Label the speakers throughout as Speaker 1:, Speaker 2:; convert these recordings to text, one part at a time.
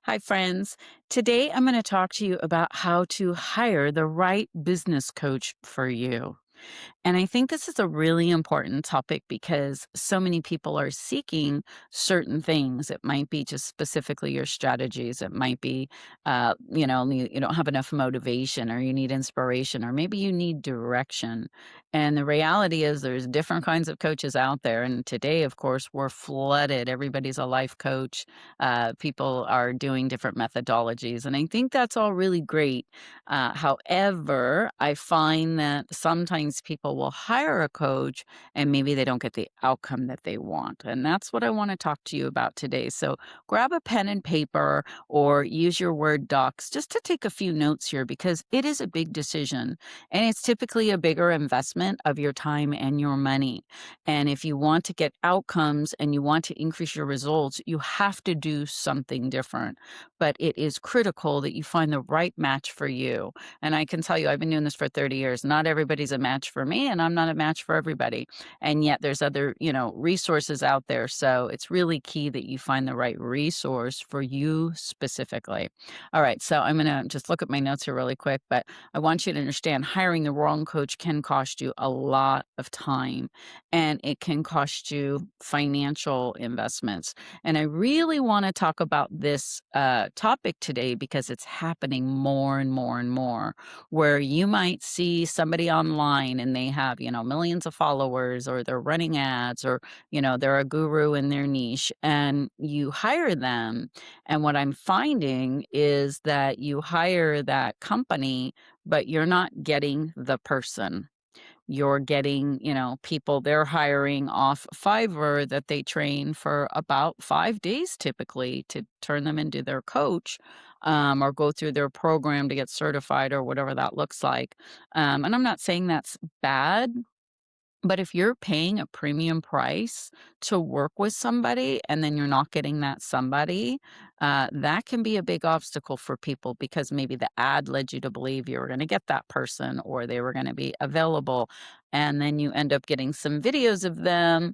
Speaker 1: Hi, friends. Today I'm going to talk to you about how to hire the right business coach for you. And I think this is a really important topic because so many people are seeking certain things. It might be just specifically your strategies. It might be, you don't have enough motivation or you need inspiration or maybe you need direction. And the reality is there's different kinds of coaches out there. And today, of course, we're flooded. Everybody's a life coach. People are doing different methodologies. And I think that's all really great. However, I find that sometimes people will hire a coach and maybe they don't get the outcome that they want. And that's what I want to talk to you about today. So grab a pen and paper or use your Word docs just to take a few notes here because it is a big decision and it's typically a bigger investment of your time and your money. And if you want to get outcomes and you want to increase your results, you have to do something different. But it is critical that you find the right match for you. And I can tell you, I've been doing this for 30 years. Not everybody's a match for me, and I'm not a match for everybody. And yet there's other, resources out there. So it's really key that you find the right resource for you specifically. All right. So I'm going to just look at my notes here really quick, but I want you to understand hiring the wrong coach can cost you a lot of time and it can cost you financial investments. And I really want to talk about this topic today because it's happening more and more and more, where you might see somebody online and they have, millions of followers or they're running ads or, they're a guru in their niche and you hire them. And what I'm finding is that you hire that company, but you're not getting the person. You're getting, people they're hiring off Fiverr that they train for about 5 days typically to turn them into their coach, or go through their program to get certified or whatever that looks like. And I'm not saying that's bad, but if you're paying a premium price to work with somebody and then you're not getting that somebody, that can be a big obstacle for people because maybe the ad led you to believe you were going to get that person or they were going to be available. And then you end up getting some videos of them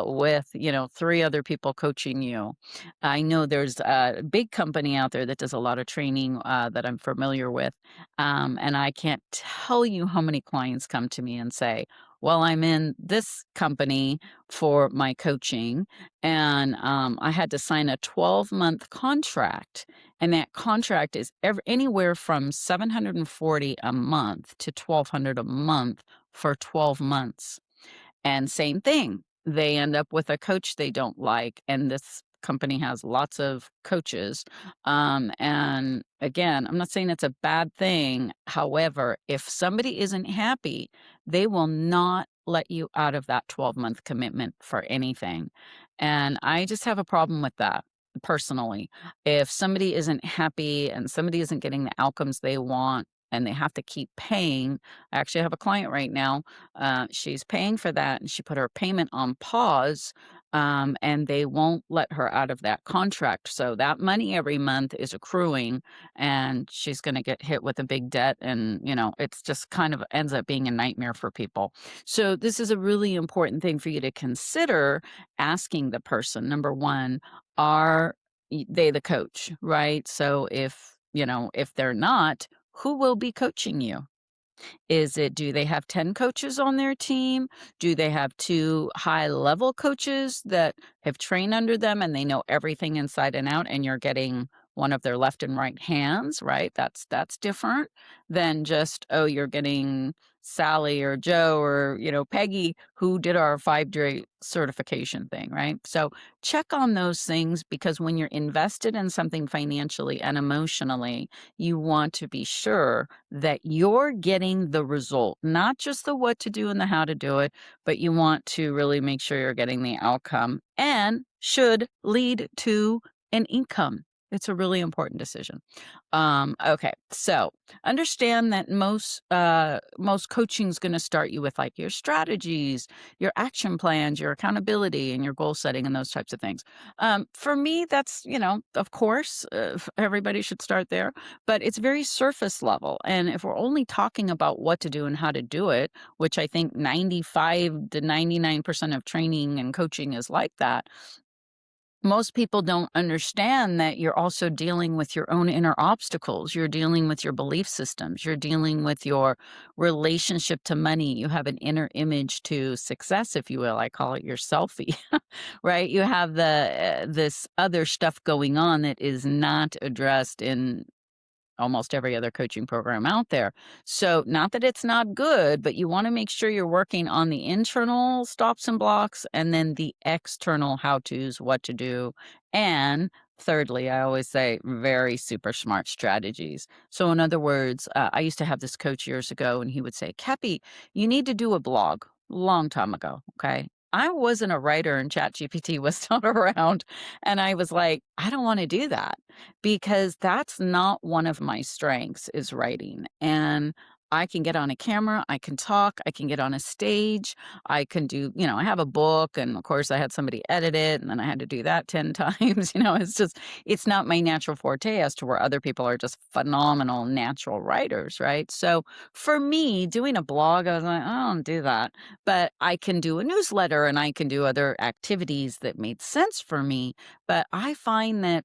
Speaker 1: with, three other people coaching you. I know there's a big company out there that does a lot of training that I'm familiar with. And I can't tell you how many clients come to me and say, well, I'm in this company for my coaching, and I had to sign a 12-month contract, and that contract is anywhere from 740 a month to 1,200 a month for 12 months. And same thing, they end up with a coach they don't like, and this company has lots of coaches. And again, I'm not saying it's a bad thing. However, if somebody isn't happy, they will not let you out of that 12-month commitment for anything. And I just have a problem with that personally. If somebody isn't happy and somebody isn't getting the outcomes they want, and they have to keep paying. I actually have a client right now, she's paying for that, and she put her payment on pause, and they won't let her out of that contract. So that money every month is accruing, and she's going to get hit with a big debt. And, it's just kind of ends up being a nightmare for people. So this is a really important thing for you to consider asking the person. Number one, are they the coach, right? So if they're not, who will be coaching you? Do they have 10 coaches on their team? Do they have 2 high-level coaches that have trained under them and they know everything inside and out and you're getting one of their left and right hands, right? That's different than just, oh, you're getting Sally or Joe or, Peggy who did our 5-day certification thing, right? So check on those things because when you're invested in something financially and emotionally, you want to be sure that you're getting the result, not just the what to do and the how to do it, but you want to really make sure you're getting the outcome and should lead to an income. It's a really important decision. Okay, so understand that most coaching is going to start you with like your strategies, your action plans, your accountability, and your goal setting, and those types of things. For me, that's of course, everybody should start there, but it's very surface level. And if we're only talking about what to do and how to do it, which I think 95 to 99% of training and coaching is like that, Most people don't understand that you're also dealing with your own inner obstacles. You're dealing with your belief systems. You're dealing with your relationship to money. You have an inner image to success, if you will. I call it your selfie, right? You have this other stuff going on that is not addressed in almost every other coaching program out there. So, not that it's not good, but you want to make sure you're working on the internal stops and blocks and then the external how to's, what to do. And thirdly, I always say very super smart strategies. So, in other words, I used to have this coach years ago, and he would say, Cappy, you need to do a blog. Long time ago. Okay. I wasn't a writer and ChatGPT was not around. And I was like, I don't want to do that because that's not one of my strengths is writing. And I can get on a camera, I can talk, I can get on a stage, I can do, I have a book and of course I had somebody edit it and then I had to do that 10 times. It's not my natural forte as to where other people are just phenomenal natural writers, right? So for me, doing a blog, I was like, I don't do that. But I can do a newsletter and I can do other activities that made sense for me. But I find that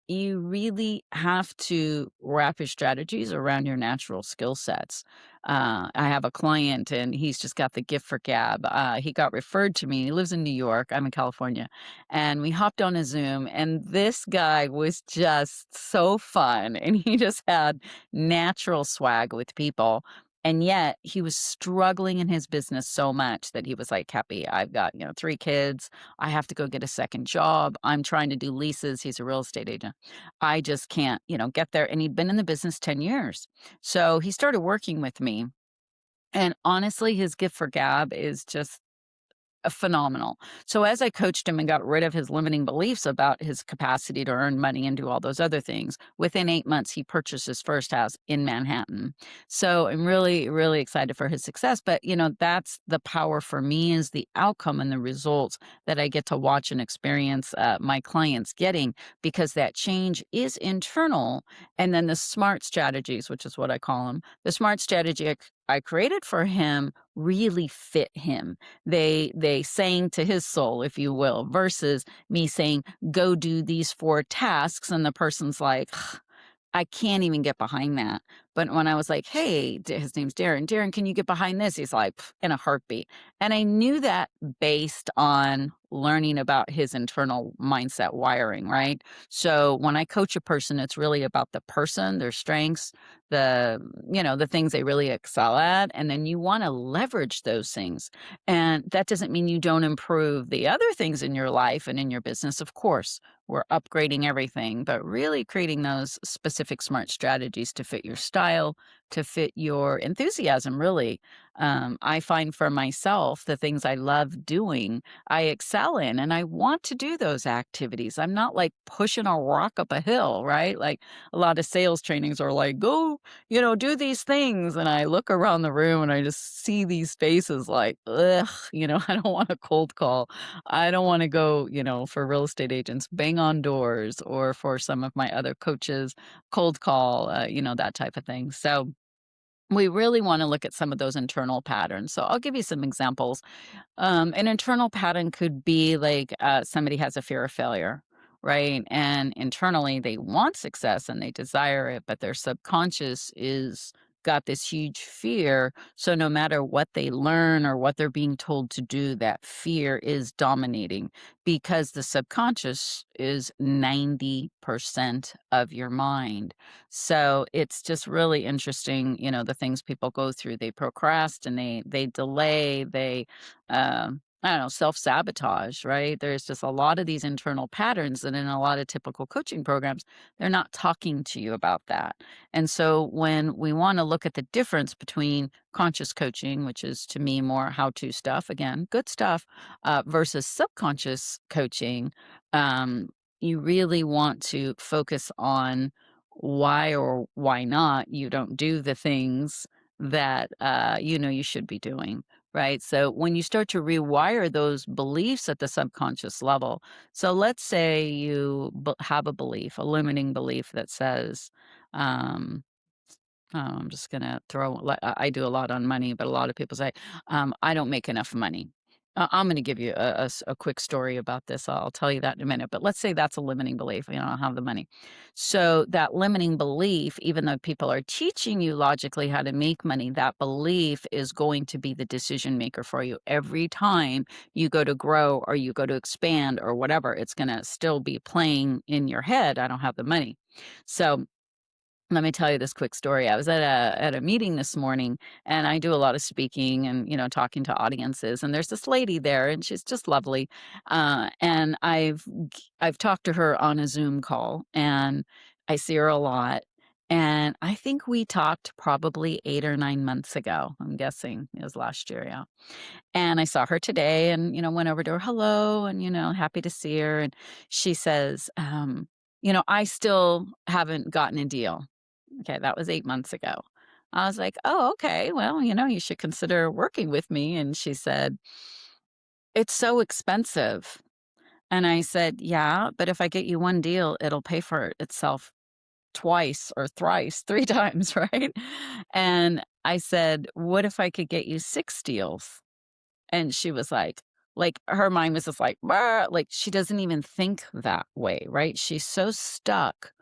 Speaker 1: you really have to wrap your strategies around your natural skill sets. I have a client and he's just got the gift for gab. He got referred to me. He lives in New York. I'm in California. And we hopped on a Zoom, and this guy was just so fun. And he just had natural swag with people. And yet he was struggling in his business so much that he was like, Happy, I've got, 3 kids. I have to go get a second job. I'm trying to do leases. He's a real estate agent. I just can't, get there. And he'd been in the business 10 years. So he started working with me. And honestly, his gift for gab is just phenomenal. So as I coached him and got rid of his limiting beliefs about his capacity to earn money and do all those other things, within 8 months, he purchased his first house in Manhattan. So I'm really, really excited for his success. But, that's the power for me is the outcome and the results that I get to watch and experience my clients getting because that change is internal. And then the smart strategies, which is what I call them, the smart strategy I created for him really fit him. They sang to his soul, if you will, versus me saying, "Go do these 4 tasks," and the person's like, I can't even get behind that. But when I was like, "Hey," his name's Darren. "Darren, can you get behind this?" He's like, in a heartbeat. And I knew that based on learning about his internal mindset wiring, right? So when I coach a person, it's really about the person, their strengths, the things they really excel at, and then you want to leverage those things. And that doesn't mean you don't improve the other things in your life and in your business, of course. We're upgrading everything, but really creating those specific smart strategies to fit your style, to fit your enthusiasm, really. I find for myself the things I love doing, I excel in, and I want to do those activities. I'm not like pushing a rock up a hill, right? Like a lot of sales trainings are like, go, do these things. And I look around the room and I just see these faces like, ugh, I don't want a cold call. I don't want to go, for real estate agents, bang on doors, or for some of my other coaches, cold call, that type of thing. So we really want to look at some of those internal patterns. So I'll give you some examples. An internal pattern could be like somebody has a fear of failure, right? And internally they want success and they desire it, but their subconscious is got this huge fear. So no matter what they learn or what they're being told to do, that fear is dominating because the subconscious is 90% of your mind. So it's just really interesting, the things people go through. They procrastinate, they delay, they I don't know, self-sabotage, right? There's just a lot of these internal patterns that in a lot of typical coaching programs, they're not talking to you about that. And so when we want to look at the difference between conscious coaching, which is to me more how-to stuff, again, good stuff, versus subconscious coaching, you really want to focus on why or why not you don't do the things that you should be doing. Right. So when you start to rewire those beliefs at the subconscious level, so let's say you have a belief, a limiting belief that says, um, I'm just going to throw, I do a lot on money, but a lot of people say, I don't make enough money. I'm gonna give you a quick story about this. I'll tell you that in a minute, but let's say that's a limiting belief, I don't have the money. So, that limiting belief, even though people are teaching you logically how to make money, that belief is going to be the decision maker for you. Every time you go to grow or you go to expand or whatever, it's gonna still be playing in your head, "I don't have the money." So let me tell you this quick story. I was at a meeting this morning, and I do a lot of speaking and, talking to audiences, and there's this lady there, and she's just lovely, and I've talked to her on a Zoom call, and I see her a lot, and I think we talked probably 8 or 9 months ago. I'm guessing it was last year, yeah, and I saw her today and, went over to her, "Hello," and, happy to see her, and she says, "I still haven't gotten a deal." Okay, that was 8 months ago. I was like, "Oh, okay. Well, you should consider working with me." And she said, "It's so expensive." And I said, "Yeah, but if I get you 1 deal, it'll pay for itself twice or thrice, 3 times, right?" And I said, "What if I could get you 6 deals?" And she was like, her mind was just like, "Bah," like, she doesn't even think that way, right? She's so stuck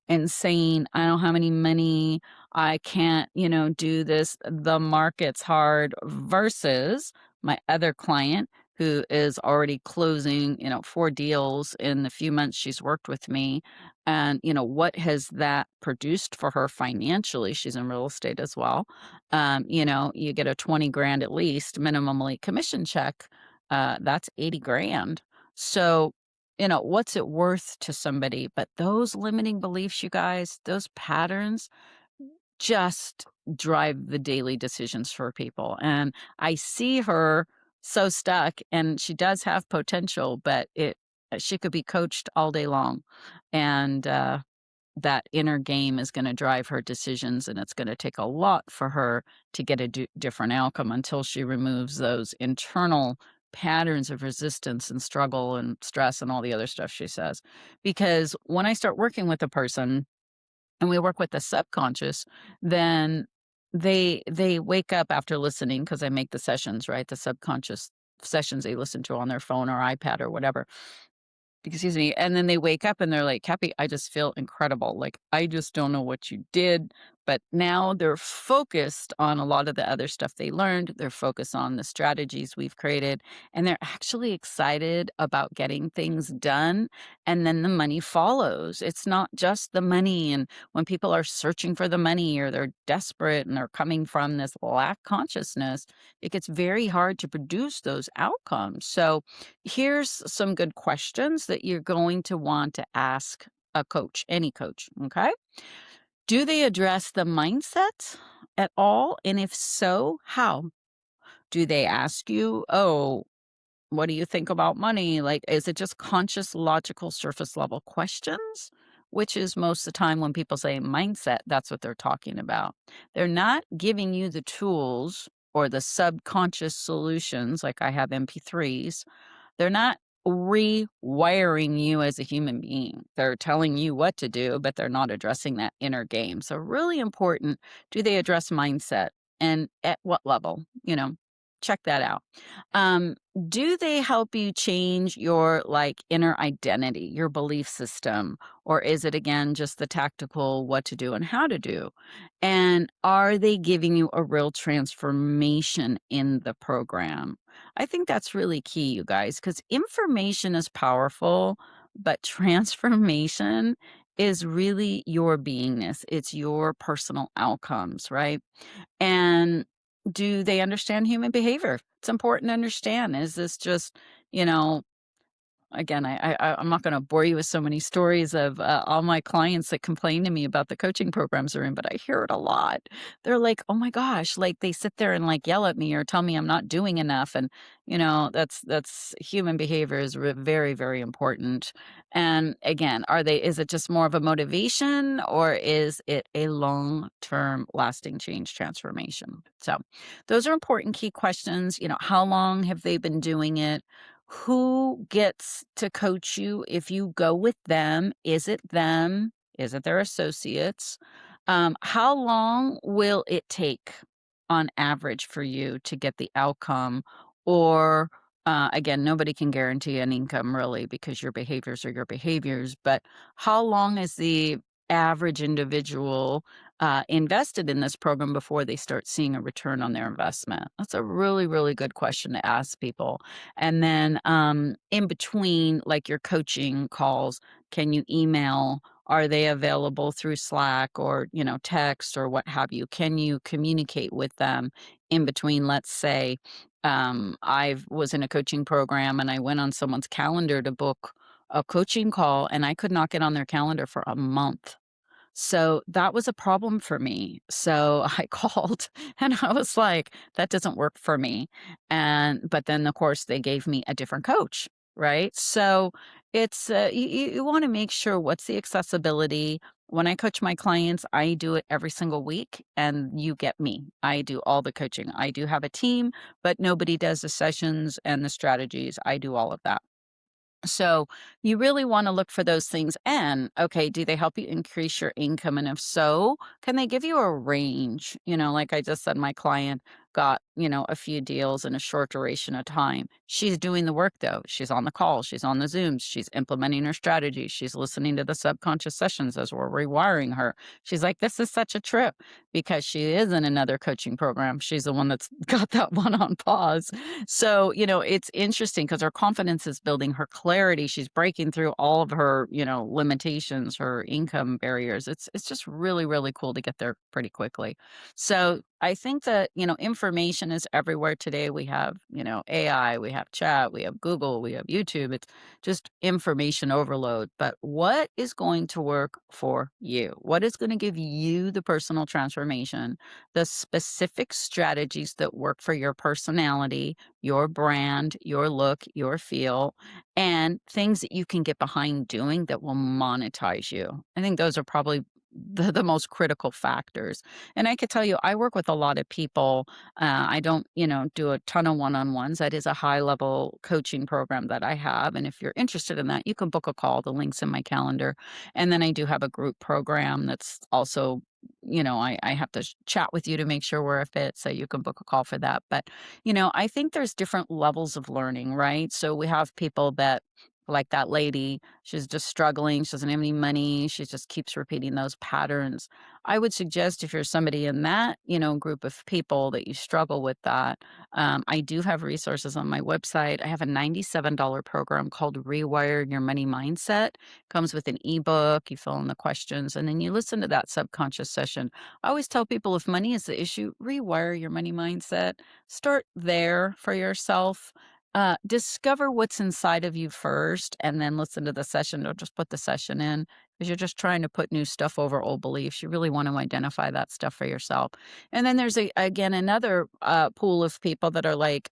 Speaker 1: and saying, "I don't have any money, I can't, do this, the market's hard," versus my other client who is already closing, 4 deals in the few months she's worked with me. And, what has that produced for her financially? She's in real estate as well. You get a 20 grand at least minimally commission check, that's 80 grand. So what's it worth to somebody? But those limiting beliefs, you guys, those patterns just drive the daily decisions for people. And I see her so stuck, and she does have potential, but she could be coached all day long. And that inner game is going to drive her decisions, and it's going to take a lot for her to get a different outcome until she removes those internal patterns of resistance and struggle and stress and all the other stuff she says. Because when I start working with a person and we work with the subconscious, then they wake up after listening, because I make the sessions, right? The subconscious sessions they listen to on their phone or iPad or whatever. Excuse me, and then they wake up and they're like, "Cappy, I just feel incredible. Like, I just don't know what you did." But now they're focused on a lot of the other stuff they learned. They're focused on the strategies we've created, and they're actually excited about getting things done, and then the money follows. It's not just the money, and when people are searching for the money or they're desperate and they're coming from this lack consciousness, it gets very hard to produce those outcomes. So, here's some good questions that you're going to want to ask a coach, any coach, okay? Do they address the mindset at all? And if so, how? Do they ask you, "Oh, what do you think about money?" Like, is it just conscious, logical, surface level questions? Which is most of the time when people say mindset, that's what they're talking about. They're not giving you the tools or the subconscious solutions, like I have MP3s. They're not rewiring you as a human being. They're telling you what to do, but they're not addressing that inner game. So, really important, do they address mindset, and at what level? Check that out. Um, do they help you change your inner identity, your belief system? Or is it again just the tactical what to do and how to do? And are they giving you a real transformation in the program? I think that's really key, you guys, because information is powerful, but transformation is really your beingness. It's your personal outcomes, right? And do they understand human behavior? It's important to understand. Is this just, you know, again, I'm not gonna bore you with so many stories of, all my clients that complain to me about the coaching programs they're in, but I hear it a lot. They're like, "Oh my gosh," like, they sit there and, yell at me or tell me I'm not doing enough, and, that's human behavior is very, very important. And again, is it just more of a motivation, or is it a long-term lasting change transformation? So, those are important key questions. How long have they been doing it? Who gets to coach you if you go with them? Is it them? Is it their associates? How long will it take on average for you to get the outcome? Or Again, nobody can guarantee an income really because your behaviors are your behaviors, but how long is the average individual invested in this program before they start seeing a return on their investment? That's a really, really good question to ask people. And then in between, like your coaching calls, can you email? Are they available through Slack or, text or what have you? Can you communicate with them in between, let's say, I was in a coaching program and I went on someone's calendar to book a coaching call and I could not get on their calendar for a month. So that was a problem for me. So I called and I was like, that doesn't work for me. But then of course they gave me a different coach, right? So you want to make sure what's the accessibility. When I coach my clients, I do it every single week and you get me. I do all the coaching. I do have a team, but nobody does the sessions and the strategies. I do all of that. So you really want to look for those things. And okay, do they help you increase your income? And if so, can they give you a range? Like I just said, my client got, a few deals in a short duration of time. She's doing the work though. She's on the calls, she's on the Zooms, she's implementing her strategy, she's listening to the subconscious sessions as we're rewiring her. She's like, this is such a trip because she is in another coaching program. She's the one that's got that one on pause. So, it's interesting because her confidence is building, her clarity, she's breaking through all of her, limitations, her income barriers. It's just really, really cool to get there pretty quickly. So I think that, information is everywhere today. We have, AI, we have chat, we have Google, we have YouTube. It's just information overload. But what is going to work for you? What is going to give you the personal transformation, the specific strategies that work for your personality, your brand, your look, your feel, and things that you can get behind doing that will monetize you. I think those are probably the most critical factors. And I could tell you, I work with a lot of people. I don't, do a ton of one-on-ones. That is a high-level coaching program that I have. And if you're interested in that, you can book a call. The link's in my calendar. And then I do have a group program that's also, I have to chat with you to make sure we're a fit. So you can book a call for that. But, I think there's different levels of learning, right? So we have people that, like that lady, she's just struggling. She doesn't have any money. She just keeps repeating those patterns. I would suggest if you're somebody in that, group of people that you struggle with that, I do have resources on my website. I have a $97 program called Rewire Your Money Mindset. Comes with an ebook. You fill in the questions, and then you listen to that subconscious session. I always tell people if money is the issue, rewire your money mindset. Start there for yourself. Discover what's inside of you first and then listen to the session. Don't just put the session in because you're just trying to put new stuff over old beliefs. You really want to identify that stuff for yourself. And then there's again another pool of people that are like,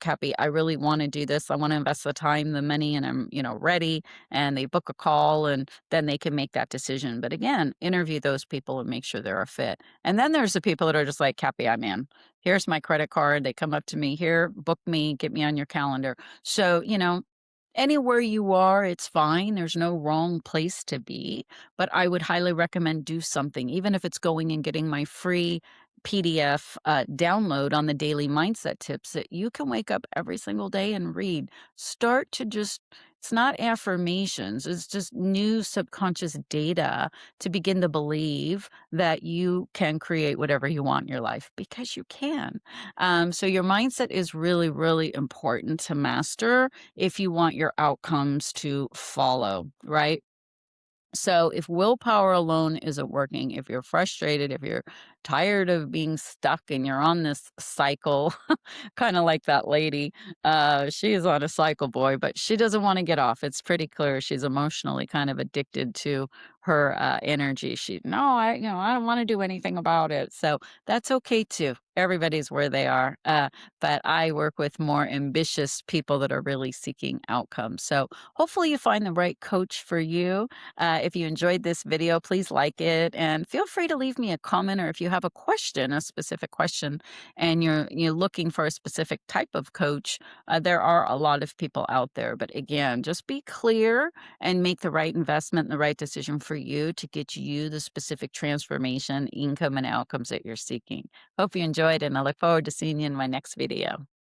Speaker 1: Cappy, I really want to do this. I want to invest the time, the money, and I'm, ready. And they book a call and then they can make that decision. But again, interview those people and make sure they're a fit. And then there's the people that are just like, Cappy, I'm in. Here's my credit card. They come up to me, here, book me, get me on your calendar. So, anywhere you are, it's fine. There's no wrong place to be. But I would highly recommend do something, even if it's going and getting my free PDF download on the daily mindset tips that you can wake up every single day and read. Start to just, it's not affirmations, it's just new subconscious data to begin to believe that you can create whatever you want in your life because you can. So your mindset is really, really important to master if you want your outcomes to follow, right? So if willpower alone isn't working, if you're frustrated, if you're tired of being stuck and you're on this cycle, kind of like that lady, she is on a cycle, boy, but she doesn't want to get off. It's pretty clear she's emotionally kind of addicted to her energy. I don't want to do anything about it. So that's okay too. Everybody's where they are. But I work with more ambitious people that are really seeking outcomes. So hopefully you find the right coach for you. If you enjoyed this video, please like it and feel free to leave me a comment, or if you have a question, a specific question, and you're looking for a specific type of coach, there are a lot of people out there. But again, just be clear and make the right investment and the right decision for you to get you the specific transformation, income, and outcomes that you're seeking. Hope you enjoyed, and I look forward to seeing you in my next video.